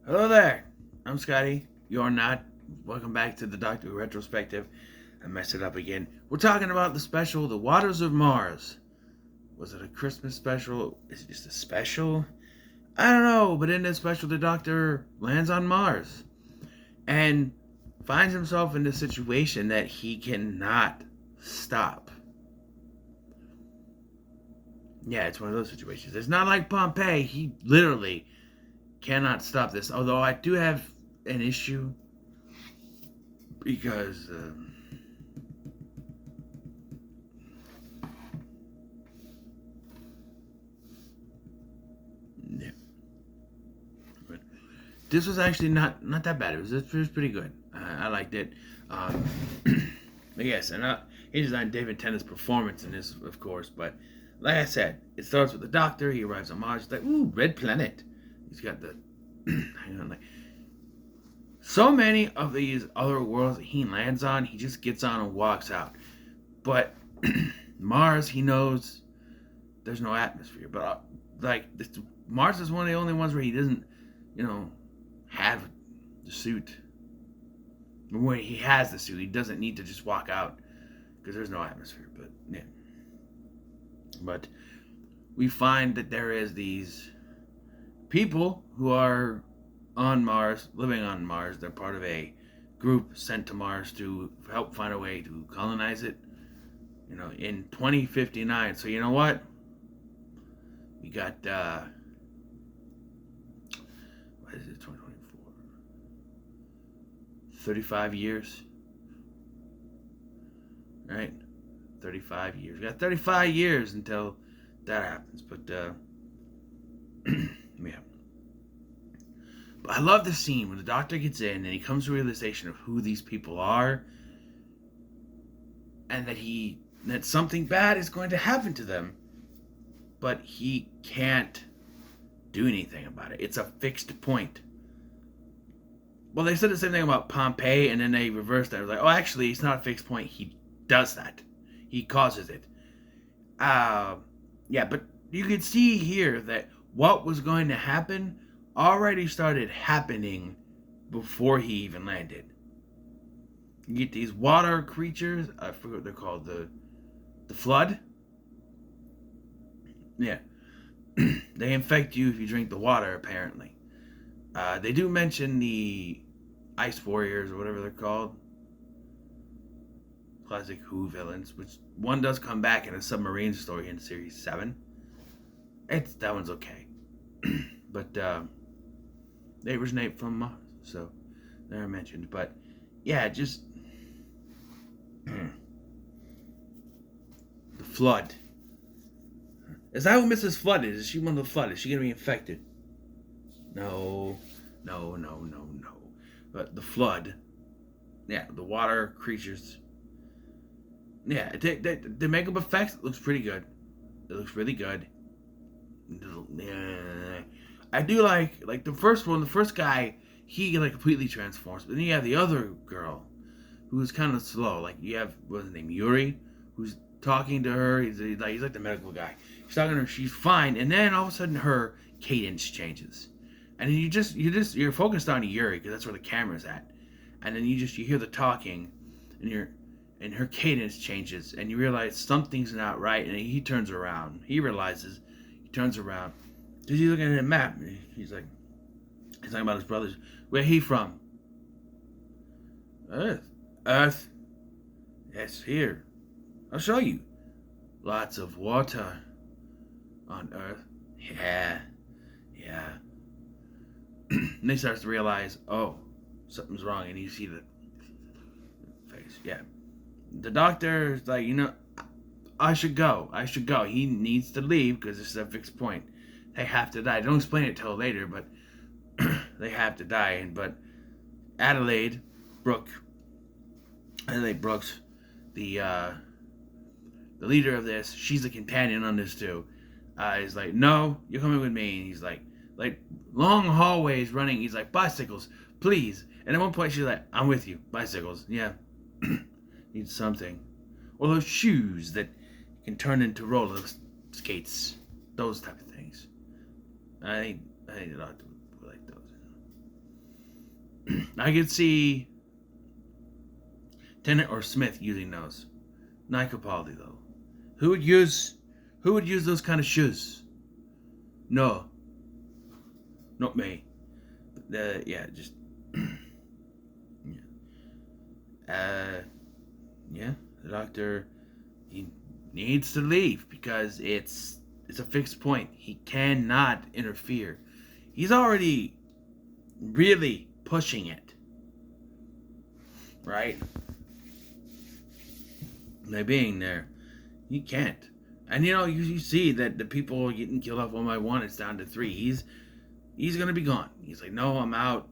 Hello there. I'm Scotty. You're not. Welcome back to the Doctor Who Retrospective. I messed it up again. We're talking about the special, The Waters of Mars. Was it a Christmas special? Is it just a special? I don't know, but in this special, the Doctor lands on Mars and finds himself in a situation that he cannot stop. Yeah, it's one of those situations. It's not like Pompeii. He literally cannot stop this. Although I do have an issue because yeah, but this was actually not that bad. It was pretty good. I liked it. Um, yes, and he designed David Tennant's performance in this, of course. But like I said, it starts with the Doctor. He arrives on Mars. He's like, ooh, red planet. He's got the hang on, like so many of these other worlds that he lands on. He just gets on and walks out. But Mars, he knows there's no atmosphere. But like this, Mars is one of the only ones where he doesn't, you know, have the suit. When he has the suit, he doesn't need to just walk out because there's no atmosphere. But yeah, but we find that there is these people who are on Mars, living on Mars. They're part of a group sent to Mars to help find a way to colonize it. In 2059. So you know what? We got what is it? 2024. 35 years, right? 35 years. We got 35 years until that happens. But yeah. But I love the scene when the Doctor gets in and he comes to a realization of who these people are, and that something bad is going to happen to them, but he can't do anything about it. It's a fixed point. Well, they said the same thing about Pompeii, and then they reversed that. It was like, oh, actually, it's not a fixed point. He does that. He causes it. Yeah, but you could see here that what was going to happen already started happening before he even landed. You get these water creatures. I forget what they're called. The flood. Yeah, they infect you if you drink the water. Apparently, they do mention the Ice Warriors or whatever they're called, classic Who villains, which one does come back in a submarine story in series 7. That one's okay, but they originate from Mars, so they're mentioned. But yeah, just the flood. Is that who Mrs. Flood is? Is she one of the flood? Is she gonna be infected? No, no, no, no, no. But the flood, yeah, the water creatures. Yeah, the makeup effects looks pretty good. It looks really good. I do like the first one. The first guy, he like completely transforms. But then you have the other girl, who's kind of slow. Like you have what's his name, Yuri, who's talking to her. He's like the medical guy. He's talking to her. She's fine, and then all of a sudden her cadence changes, and then you're focused on Yuri because that's where the camera's at, and then you hear the talking, and her cadence changes, and you realize something's not right, and he turns around. He realizes, he turns around. He's looking at a map. He's talking about his brothers. Where he from? Earth. Earth. Yes, here. I'll show you. Lots of water on Earth. Yeah. Yeah. And he starts to realize, oh, something's wrong, and you see the face. Yeah. The doctor is like, I should go. I should go. He needs to leave because this is a fixed point. They have to die. They don't explain it till later, but they have to die. But Adelaide Brooks, the leader of this, she's a companion on this too. He's like, no, you're coming with me. And he's like long hallways running. He's like, bicycles, please. And at one point she's like, I'm with you. Bicycles, yeah. Need something. Or those shoes that can turn into roller skates. Those type of things. I think a lot of people like those. I could see Tennant or Smith using those. Not Capaldi though. Who would use those kind of shoes? No, not me. Yeah, just yeah. Yeah, the doctor, he needs to leave because it's a fixed point. He cannot interfere. He's already really pushing it, right? By being there, he can't. And you see that the people are getting killed off one by one. It's down to 3. He's gonna be gone. He's like, no, I'm out.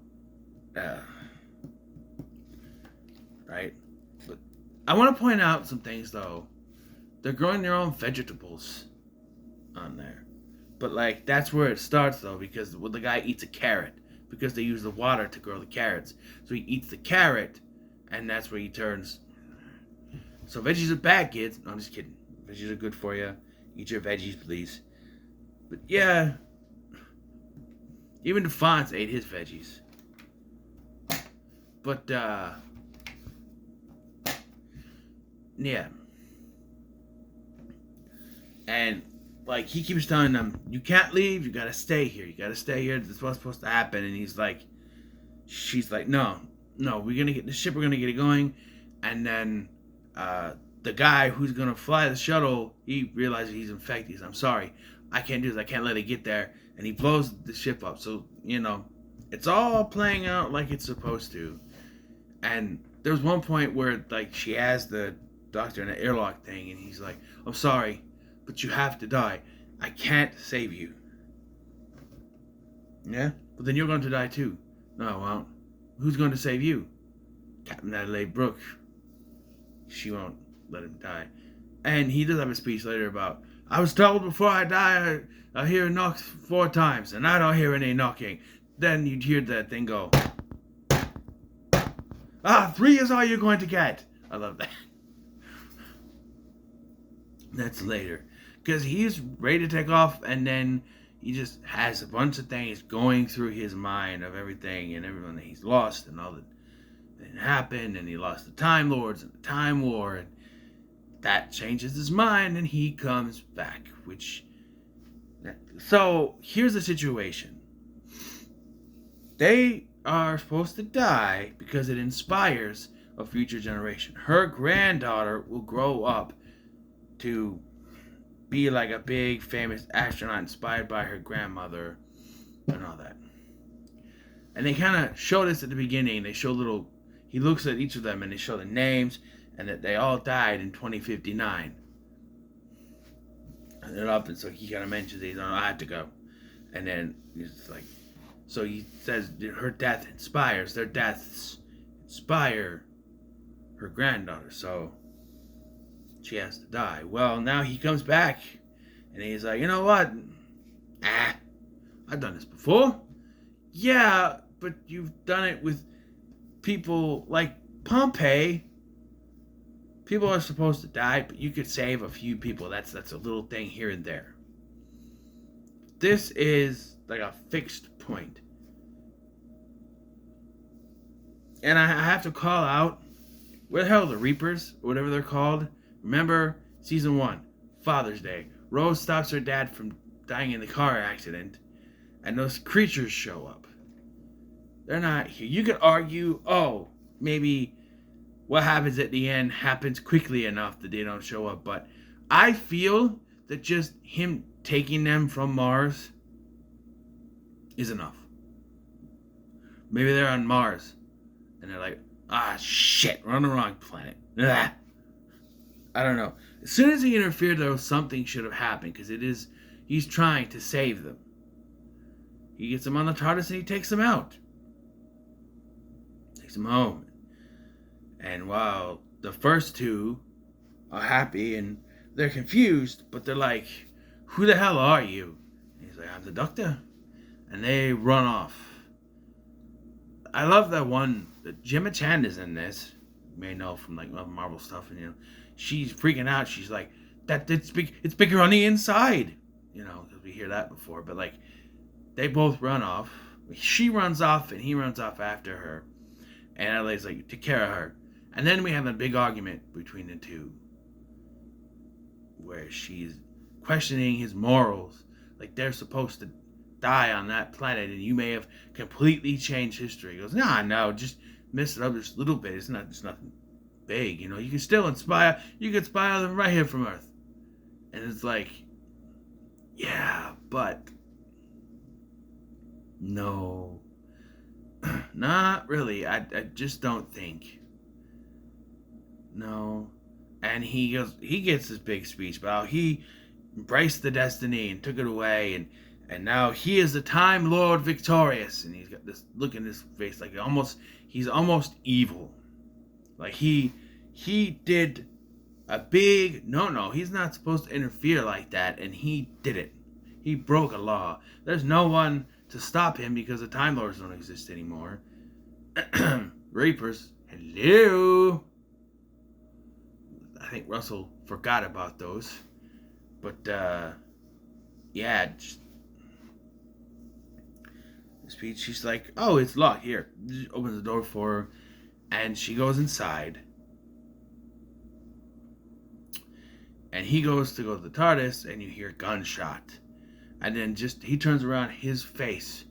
Right? But I want to point out some things though. They're growing their own vegetables on there. But like that's where it starts though, because the guy eats a carrot because they use the water to grow the carrots. So he eats the carrot, and that's where he turns. So veggies are bad, kids. No, I'm just kidding. Veggies are good for you. Eat your veggies, please. But yeah, even the Fonz ate his veggies. But yeah. And like he keeps telling them, you can't leave, you gotta stay here. You gotta stay here. This is what's supposed to happen. And she's like, no, we're gonna get the ship, we're gonna get it going. And then the guy who's gonna fly the shuttle, he realizes he's infected. He's, I'm sorry, I can't do this, I can't let it get there. And he blows the ship up. So, it's all playing out like it's supposed to. And there was one point where like she has the doctor in an airlock thing, and he's like, I'm sorry, but you have to die. I can't save you. Yeah? But then you're going to die too. No, I won't. Who's going to save you? Captain Adelaide Brooke. She won't let him die. And he does have a speech later about, I was told before I die, I hear a knock 4 times, and I don't hear any knocking. Then you'd hear that thing go, 3 is all you're going to get. I love that. That's later. Because he's ready to take off, and then he just has a bunch of things going through his mind of everything and everyone that he's lost and all that happened, and he lost the Time Lords and the Time War, and that changes his mind, and he comes back, so here's the situation. They are supposed to die because it inspires a future generation. Her granddaughter will grow up to be like a big famous astronaut inspired by her grandmother and all that. And they kind of show this at the beginning. They show he looks at each of them and they show the names and that they all died in 2059. And they're up, and so he kind of mentions it. I have to go. And then he's like, so he says her death inspires, their deaths inspire her granddaughter. So she has to die. Well, now he comes back and he's like, you know what? I've done this before. Yeah, but you've done it with people like Pompeii. People are supposed to die, but you could save a few people. That's a little thing here and there. This is like a fixed point. And I have to call out, where the hell are the Reapers, or whatever they're called? Remember, season 1, Father's Day. Rose stops her dad from dying in the car accident, and those creatures show up. They're not here. You could argue, maybe what happens at the end happens quickly enough that they don't show up, but I feel that just him taking them from Mars is enough. Maybe they're on Mars, and they're like, shit, we're on the wrong planet. Ugh. I don't know. As soon as he interfered, though, something should have happened, because he's trying to save them. He gets them on the TARDIS and he takes them out. Takes them home. And while the first 2 are happy and they're confused, but they're like, who the hell are you? And he's like, I'm the Doctor. And they run off. I love that one. Gemma Chan is in this. You may know from like Marvel stuff, and she's freaking out. She's like, it's bigger on the inside. Because we hear that before. But like, they both run off. She runs off, and he runs off after her. And Adelaide's like, take care of her. And then we have a big argument between the two, where she's questioning his morals. Like, they're supposed to die on that planet, and you may have completely changed history. He goes, no, just mess it up just a little bit. It's nothing big, you know. You can still inspire. You can inspire them right here from Earth. And it's like, yeah, but no, not really. I just don't think. No. And he gets this big speech about how he embraced the destiny and took it away, and now he is the Time Lord victorious. And he's got this look in his face like he's almost evil. Like he did a big no, he's not supposed to interfere like that, and he did it. He broke a law. There's no one to stop him because the Time Lords don't exist anymore. Reapers, hello. I think Russell forgot about those. But, yeah, just, speech, she's like, oh, it's locked. Here. She opens the door for her, and she goes inside. And he goes to the TARDIS, and you hear a gunshot. And then he turns around, his face.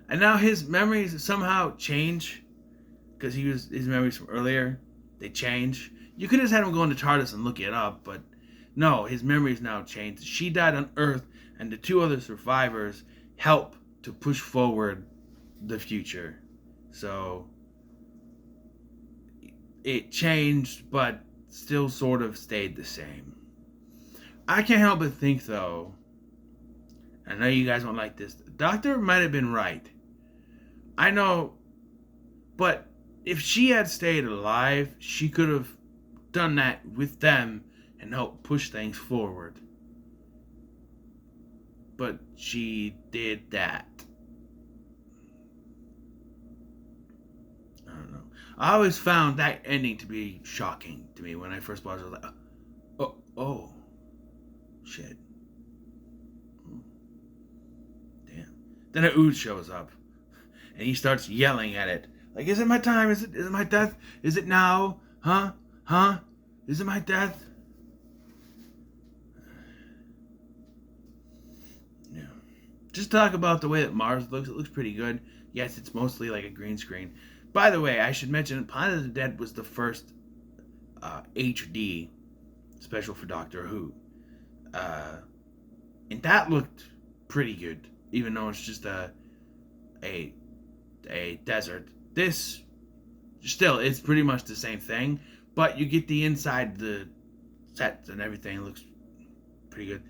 And now his memories somehow change. Because his memories from earlier, they change. You could have had him go into TARDIS and look it up, but no, his memories now changed. She died on Earth, and the two other survivors help to push forward the future. So it changed, but still sort of stayed the same. I can't help but think, though, I know you guys won't like this, the Doctor might have been right. I know, but if she had stayed alive, she could have done that with them and helped push things forward. But she did that. I don't know. I always found that ending to be shocking to me when I first watched it. I was like, oh, shit. Damn. Then an Ood shows up, and he starts yelling at it. Like, is it my time? Is it my death? Is it now? Huh? Is it my death? Yeah. Just talk about the way that Mars looks. It looks pretty good. Yes, it's mostly like a green screen. By the way, I should mention Planet of the Dead was the first HD special for Doctor Who. And that looked pretty good, even though it's just a desert. This, still, it's pretty much the same thing, but you get the inside, the sets and everything. It looks pretty good.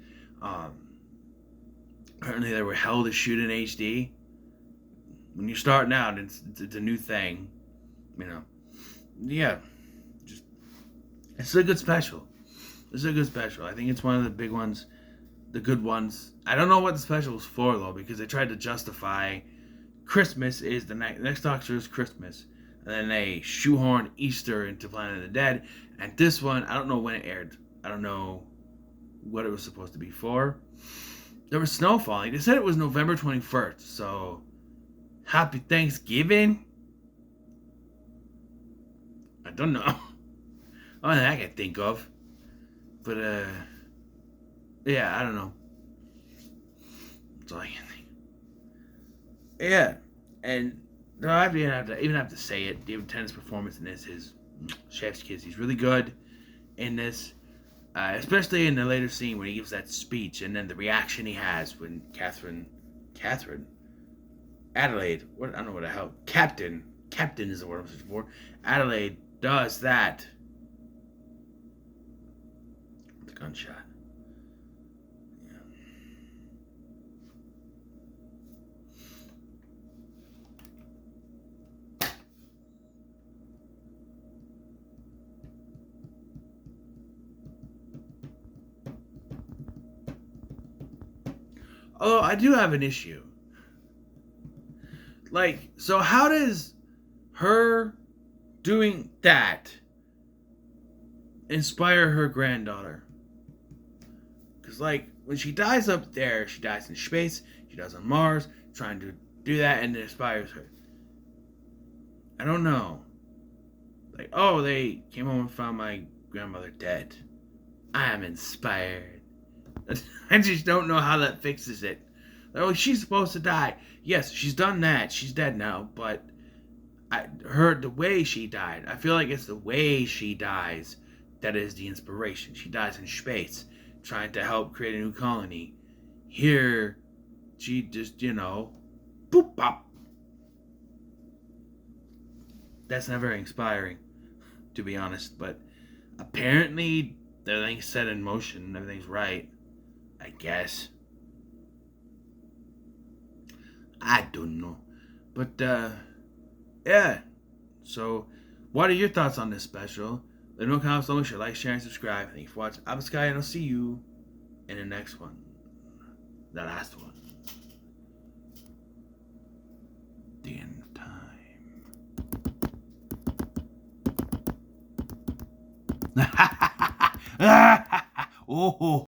Apparently they were hell to shoot in HD. When you're starting out, it's a new thing, you know. Yeah, it's a good special. It's a good special. I think it's one of the big ones, the good ones. I don't know what the special was for, though, because they tried to justify Christmas is the next Doctor is Christmas, and then they shoehorned Easter into Planet of the Dead. And this one, I don't know when it aired. I don't know what it was supposed to be for. There was snow falling. They said it was November 21st, so happy Thanksgiving. I don't know. Only I can think of. But yeah, I don't know. That's all I can think. Yeah, and no, I even have to say it. David Tennant's performance in this is chef's kiss. He's really good in this, especially in the later scene when he gives that speech, and then the reaction he has when Adelaide. What, I don't know what the hell. Captain is the word I'm searching for. Adelaide does that. The gunshot. Although I do have an issue. Like, so how does her doing that inspire her granddaughter? Because, like, when she dies up there, she dies in space, she dies on Mars, trying to do that and it inspires her. I don't know. Like, oh, they came home and found my grandmother dead. I am inspired. I just don't know how that fixes it. Like, oh, she's supposed to die. Yes, she's done that. She's dead now, but the way she died, I feel like it's the way she dies that is the inspiration. She dies in space, trying to help create a new colony. Here, she just, boop, pop. That's not very inspiring, to be honest, but apparently everything's set in motion, everything's right, I guess. I don't know. But, yeah. So, what are your thoughts on this special? Let me know in the comments below. Make sure to like, share, and subscribe. Thank you for watching. I'm Sky, and I'll see you in the next one. The last one. The end of time. Oh.